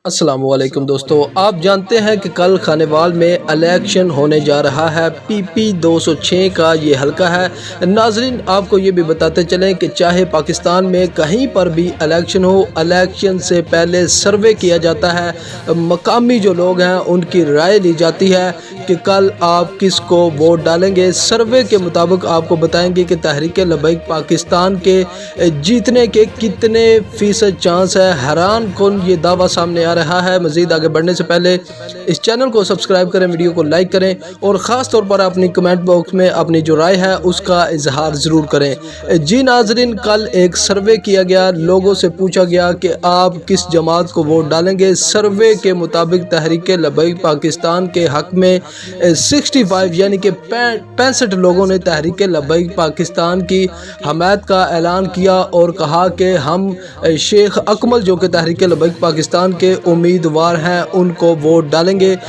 السلام علیکم دوستو، آپ جانتے ہیں کہ کل خانیوال میں الیکشن ہونے جا رہا ہے۔ پی 206 کا یہ حلقہ ہے۔ ناظرین، آپ کو یہ بھی بتاتے چلیں کہ چاہے پاکستان میں کہیں پر بھی الیکشن ہو، الیکشن سے پہلے سروے کیا جاتا ہے۔ مقامی جو لوگ ہیں ان کی رائے لی جاتی ہے کہ کل آپ کس کو ووٹ ڈالیں گے۔ سروے کے مطابق آپ کو بتائیں گے کہ تحریک لبیک پاکستان کے جیتنے کے کتنے فیصد چانس ہے۔ حیران کن یہ دعویٰ سامنے آ رہا ہے۔ مزید آگے بڑھنے سے پہلے اس چینل کو سبسکرائب کریں، ویڈیو کو لائک کریں اور خاص طور پر اپنی کمنٹ باکس میں اپنی جو رائے ہے اس کا اظہار ضرور کریں۔ جی ناظرین، کل ایک سروے کیا گیا، لوگوں سے پوچھا گیا کہ آپ کس جماعت کو ووٹ ڈالیں گے۔ سروے کے مطابق تحریک لبیک پاکستان کے حق میں 65 یعنی کہ 65 لوگوں نے تحریک لبیک پاکستان کی حمایت کا اعلان کیا اور کہا کہ ہم شیخ اکمل جو کہ تحریک لبیک پاکستان کے امیدوار ہیں ان کو ووٹ ڈالیں گے۔